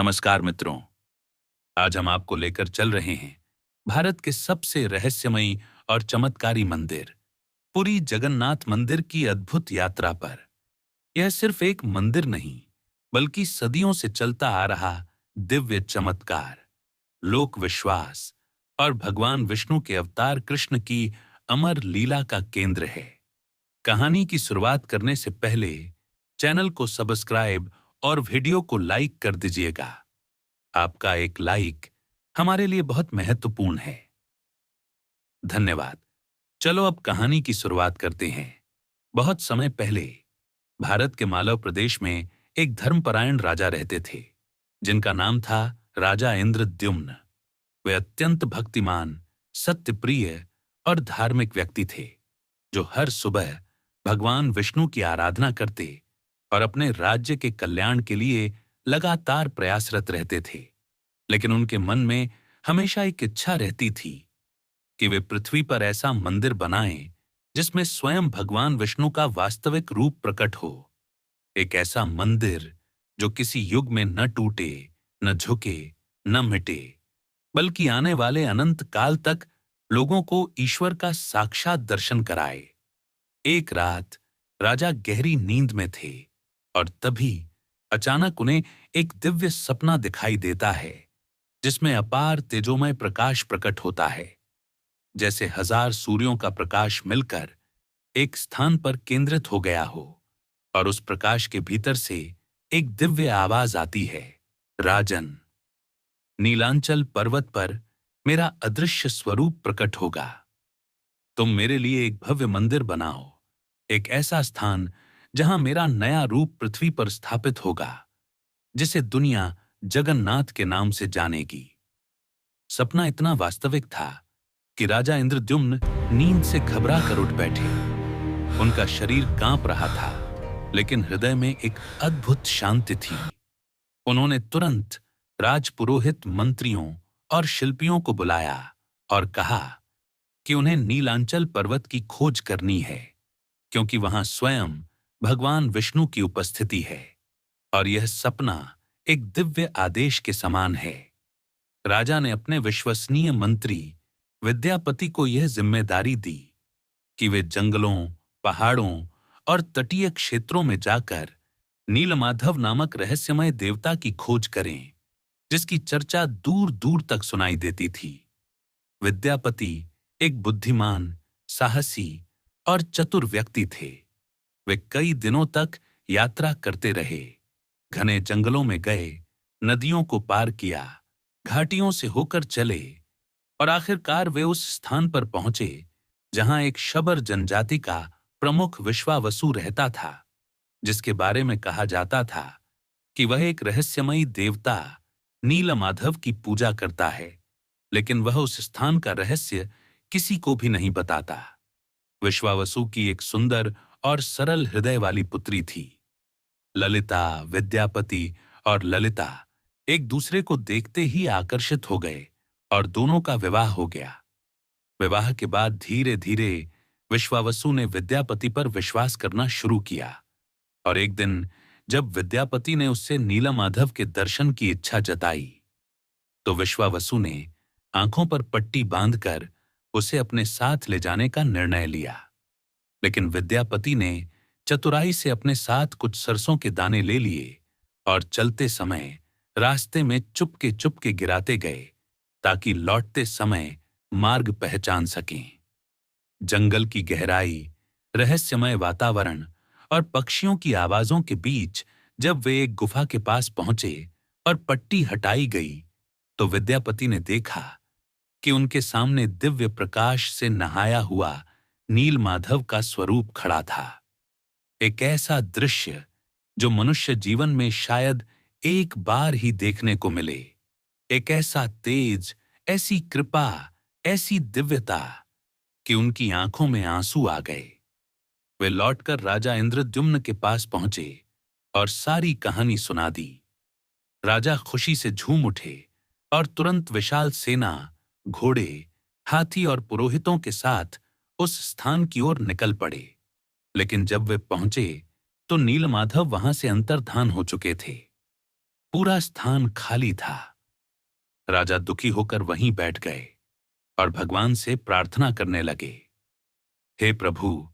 नमस्कार मित्रों। आज हम आपको लेकर चल रहे हैं भारत के सबसे रहस्यमयी और चमत्कारी मंदिर पुरी जगन्नाथ मंदिर की अद्भुत यात्रा पर। यह सिर्फ एक मंदिर नहीं, बल्कि सदियों से चलता आ रहा दिव्य चमत्कार, लोक विश्वास और भगवान विष्णु के अवतार कृष्ण की अमर लीला का केंद्र है। कहानी की शुरुआत करने से पहले चैनल को सब्सक्राइब और वीडियो को लाइक कर दीजिएगा। आपका एक लाइक हमारे लिए बहुत महत्वपूर्ण है। धन्यवाद। चलो अब कहानी की शुरुआत करते हैं। बहुत समय पहले भारत के मालव प्रदेश में एक धर्मपरायण राजा रहते थे, जिनका नाम था राजा इंद्रद्युम्न। वे अत्यंत भक्तिमान, सत्यप्रिय और धार्मिक व्यक्ति थे, जो हर सुबह भगवान विष्णु की आराधना करते और अपने राज्य के कल्याण के लिए लगातार प्रयासरत रहते थे। लेकिन उनके मन में हमेशा एक इच्छा रहती थी कि वे पृथ्वी पर ऐसा मंदिर बनाएं जिसमें स्वयं भगवान विष्णु का वास्तविक रूप प्रकट हो। एक ऐसा मंदिर जो किसी युग में न टूटे, न झुके, न मिटे, बल्कि आने वाले अनंत काल तक लोगों को ईश्वर का साक्षात दर्शन कराए। एक रात राजा गहरी नींद में थे और तभी अचानक उन्हें एक दिव्य सपना दिखाई देता है, जिसमें अपार तेजोमय प्रकाश प्रकट होता है, जैसे हजार सूर्यों का प्रकाश मिलकर एक स्थान पर केंद्रित हो गया हो। और उस प्रकाश के भीतर से एक दिव्य आवाज आती है, राजन, नीलांचल पर्वत पर मेरा अदृश्य स्वरूप प्रकट होगा। तुम मेरे लिए एक भव्य मंदिर बनाओ, एक ऐसा स्थान जहां मेरा नया रूप पृथ्वी पर स्थापित होगा, जिसे दुनिया जगन्नाथ के नाम से जानेगी। सपना इतना वास्तविक था कि राजा इंद्रद्युम्न नींद से घबरा कर उठ बैठे। उनका शरीर कांप रहा था, लेकिन हृदय में एक अद्भुत शांति थी। उन्होंने तुरंत राजपुरोहित, मंत्रियों और शिल्पियों को बुलाया और कहा कि उन्हें नीलांचल पर्वत की खोज करनी है, क्योंकि वहां स्वयं भगवान विष्णु की उपस्थिति है और यह सपना एक दिव्य आदेश के समान है। राजा ने अपने विश्वसनीय मंत्री विद्यापति को यह जिम्मेदारी दी कि वे जंगलों, पहाड़ों और तटीय क्षेत्रों में जाकर नीलमाधव नामक रहस्यमय देवता की खोज करें, जिसकी चर्चा दूर दूर तक सुनाई देती थी। विद्यापति एक बुद्धिमान, साहसी और चतुर व्यक्ति थे। वे कई दिनों तक यात्रा करते रहे, घने जंगलों में गए, नदियों को पार किया, घाटियों से होकर चले और आखिरकार वे उस स्थान पर पहुंचे जहां एक शबर जनजाति का प्रमुख विश्वावसु रहता था, जिसके बारे में कहा जाता था कि वह एक रहस्यमयी देवता नीलमाधव की पूजा करता है, लेकिन वह उस स्थान का रहस्य किसी को भी नहीं बताता। विश्वावसु की एक सुंदर और सरल हृदय वाली पुत्री थी। ललिता, विद्यापति और ललिता एक दूसरे को देखते ही आकर्षित हो गए और दोनों का विवाह हो गया। विवाह के बाद धीरे धीरे विश्वावसु ने विद्यापति पर विश्वास करना शुरू किया और एक दिन जब विद्यापति ने उससे नीलमाधव के दर्शन की इच्छा जताई, तो विश्वावसु ने आंखों पर पट्टी बांधकर उसे अपने साथ ले जाने का निर्णय लिया। लेकिन विद्यापति ने चतुराई से अपने साथ कुछ सरसों के दाने ले लिए और चलते समय रास्ते में चुपके चुपके गिराते गए, ताकि लौटते समय मार्ग पहचान सकें। जंगल की गहराई, रहस्यमय वातावरण और पक्षियों की आवाजों के बीच जब वे एक गुफा के पास पहुंचे और पट्टी हटाई गई, तो विद्यापति ने देखा कि उनके सामने दिव्य प्रकाश से नहाया हुआ नीलमाधव का स्वरूप खड़ा था। एक ऐसा दृश्य जो मनुष्य जीवन में शायद एक बार ही देखने को मिले। एक ऐसा तेज, ऐसी कृपा, ऐसी दिव्यता कि उनकी आंखों में आंसू आ गए। वे लौटकर राजा इंद्रद्युम्न के पास पहुंचे और सारी कहानी सुना दी। राजा खुशी से झूम उठे और तुरंत विशाल सेना, घोड़े, हाथी और पुरोहितों के साथ उस स्थान की ओर निकल पड़े। लेकिन जब वे पहुंचे तो नीलमाधव वहां से अंतर्धान हो चुके थे। पूरा स्थान खाली था। राजा दुखी होकर वहीं बैठ गए और भगवान से प्रार्थना करने लगे। हे प्रभु,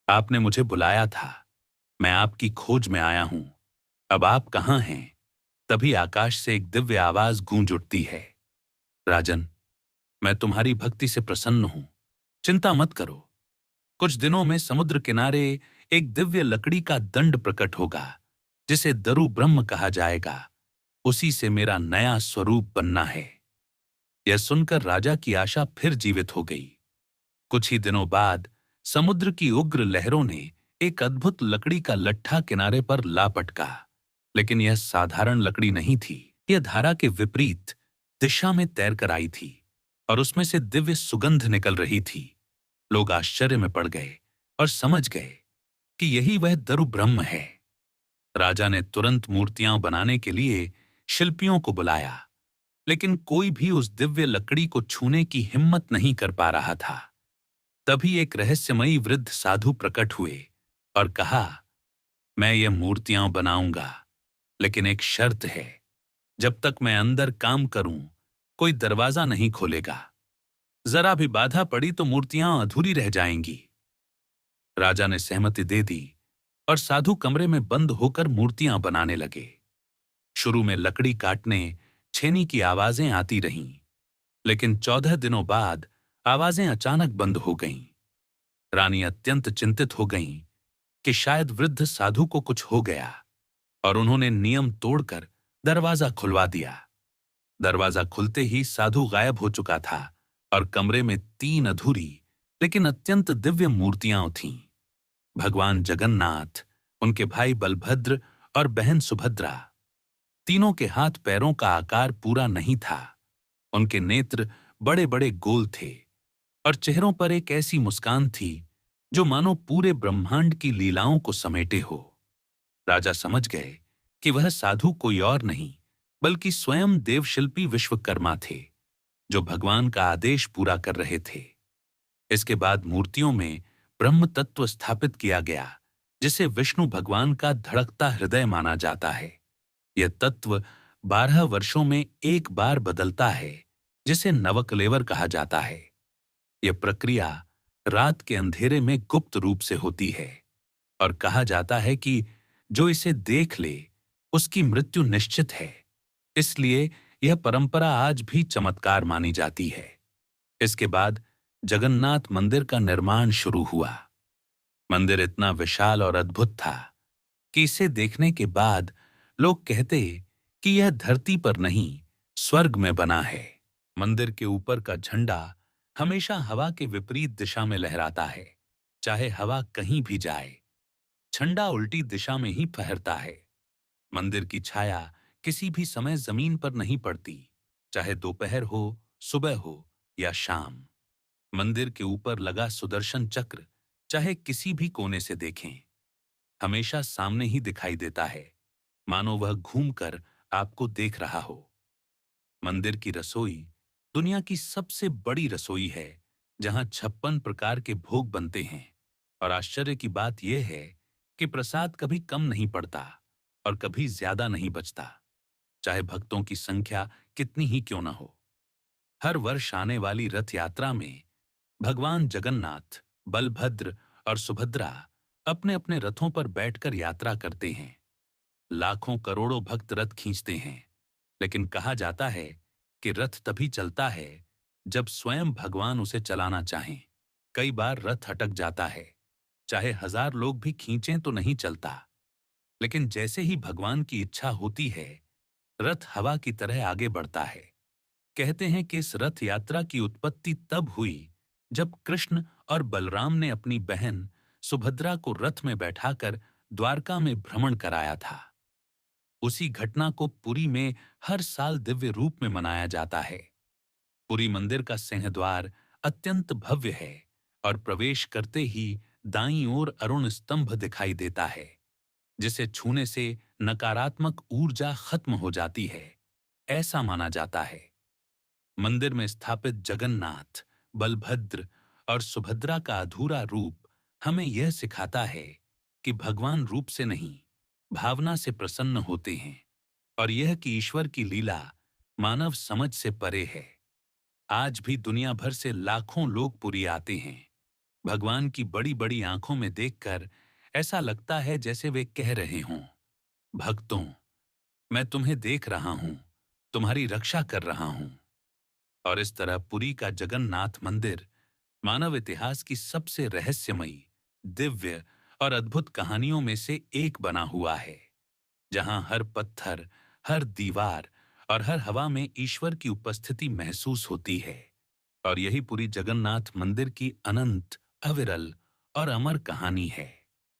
आपने मुझे बुलाया था, मैं आपकी खोज में आया हूं। अब आप कहां हैं? तभी आकाश से एक दिव्य आवाज गूंज उठती है। राजन, मैं तुम्हारी भक्ति से प्रसन्न हूं, चिंता मत करो। कुछ दिनों में समुद्र किनारे एक दिव्य लकड़ी का दंड प्रकट होगा, जिसे दरु ब्रह्म कहा जाएगा। उसी से मेरा नया स्वरूप बनना है। यह सुनकर राजा की आशा फिर जीवित हो गई। कुछ ही दिनों बाद समुद्र की उग्र लहरों ने एक अद्भुत लकड़ी का लट्ठा किनारे पर ला पटका। लेकिन यह साधारण लकड़ी नहीं थी। यह धारा के विपरीत दिशा में तैरकर आई थी और उसमें से दिव्य सुगंध निकल रही थी। लोग आश्चर्य में पड़ गए और समझ गए कि यही वह दरु ब्रह्म है। राजा ने तुरंत मूर्तियां बनाने के लिए शिल्पियों को बुलाया, लेकिन कोई भी उस दिव्य लकड़ी को छूने की हिम्मत नहीं कर पा रहा था। तभी एक रहस्यमयी वृद्ध साधु प्रकट हुए और कहा, मैं ये मूर्तियां बनाऊंगा, लेकिन एक शर्त है। जब तक मैं अंदर काम करूं, कोई दरवाजा नहीं खोलेगा। जरा भी बाधा पड़ी तो मूर्तियां अधूरी रह जाएंगी। राजा ने सहमति दे दी और साधु कमरे में बंद होकर मूर्तियां बनाने लगे। शुरू में लकड़ी काटने, छेनी की आवाजें आती रहीं, लेकिन 14 दिनों बाद आवाजें अचानक बंद हो गईं। रानी अत्यंत चिंतित हो गईं कि शायद वृद्ध साधु को कुछ हो गया, और उन्होंने नियम तोड़कर दरवाजा खुलवा दिया। दरवाजा खुलते ही साधु गायब हो चुका था और कमरे में 3 अधूरी लेकिन अत्यंत दिव्य मूर्तियां थीं। भगवान जगन्नाथ, उनके भाई बलभद्र और बहन सुभद्रा। तीनों के हाथ पैरों का आकार पूरा नहीं था। उनके नेत्र बड़े बड़े गोल थे और चेहरों पर एक ऐसी मुस्कान थी जो मानो पूरे ब्रह्मांड की लीलाओं को समेटे हो। राजा समझ गए कि वह साधु कोई और नहीं, बल्कि स्वयं देवशिल्पी विश्वकर्मा थे, जो भगवान का आदेश पूरा कर रहे थे। इसके बाद मूर्तियों में ब्रह्म तत्व स्थापित किया गया, जिसे विष्णु भगवान का धड़कता हृदय माना जाता है। यह तत्व 12 वर्षों में एक बार बदलता है, जिसे नवकलेवर कहा जाता है। यह प्रक्रिया रात के अंधेरे में गुप्त रूप से होती है और कहा जाता है कि जो इसे देख ले, उसकी मृत्यु निश्चित है। इसलिए यह परंपरा आज भी चमत्कार मानी जाती है। इसके बाद जगन्नाथ मंदिर का निर्माण शुरू हुआ। मंदिर इतना विशाल और अद्भुत था कि इसे देखने के बाद लोग कहते कि यह धरती पर नहीं, स्वर्ग में बना है। मंदिर के ऊपर का झंडा हमेशा हवा के विपरीत दिशा में लहराता है। चाहे हवा कहीं भी जाए, झंडा उल्टी दिशा में ही फहरता है। मंदिर की छाया किसी भी समय जमीन पर नहीं पड़ती, चाहे दोपहर हो, सुबह हो या शाम। मंदिर के ऊपर लगा सुदर्शन चक्र चाहे किसी भी कोने से देखें, हमेशा सामने ही दिखाई देता है, मानो वह घूमकर आपको देख रहा हो। मंदिर की रसोई दुनिया की सबसे बड़ी रसोई है, जहां 56 प्रकार के भोग बनते हैं। और आश्चर्य की बात यह है कि प्रसाद कभी कम नहीं पड़ता और कभी ज्यादा नहीं बचता, चाहे भक्तों की संख्या कितनी ही क्यों न हो। हर वर्ष आने वाली रथ यात्रा में भगवान जगन्नाथ, बलभद्र और सुभद्रा अपने अपने रथों पर बैठकर यात्रा करते हैं। लाखों करोड़ों भक्त रथ खींचते हैं, लेकिन कहा जाता है कि रथ तभी चलता है जब स्वयं भगवान उसे चलाना चाहें। कई बार रथ अटक जाता है, चाहे 1000 लोग भी खींचें तो नहीं चलता। लेकिन जैसे ही भगवान की इच्छा होती है, रथ हवा की तरह आगे बढ़ता है। कहते हैं कि इस रथ यात्रा की उत्पत्ति तब हुई जब कृष्ण और बलराम ने अपनी बहन सुभद्रा को रथ में बैठाकर द्वारका में भ्रमण कराया था। उसी घटना को पुरी में हर साल दिव्य रूप में मनाया जाता है। पुरी मंदिर का सिंहद्वार अत्यंत भव्य है और प्रवेश करते ही दाईं ओर अरुण स्तंभ दिखाई देता है, जिसे छूने से नकारात्मक ऊर्जा खत्म हो जाती है, ऐसा माना जाता है। मंदिर में स्थापित जगन्नाथ, बलभद्र और सुभद्रा का अधूरा रूप हमें यह सिखाता है कि भगवान रूप से नहीं, भावना से प्रसन्न होते हैं और यह कि ईश्वर की लीला मानव समझ से परे है। आज भी दुनिया भर से लाखों लोग पुरी आते हैं। भगवान की बड़ी बड़ी आंखों में देखकर ऐसा लगता है जैसे वे कह रहे हों, भक्तों, मैं तुम्हें देख रहा हूं, तुम्हारी रक्षा कर रहा हूं। और इस तरह पुरी का जगन्नाथ मंदिर मानव इतिहास की सबसे रहस्यमयी, दिव्य और अद्भुत कहानियों में से एक बना हुआ है, जहां हर पत्थर, हर दीवार और हर हवा में ईश्वर की उपस्थिति महसूस होती है। और यही पूरी जगन्नाथ मंदिर की अनंत, अविरल और अमर कहानी है।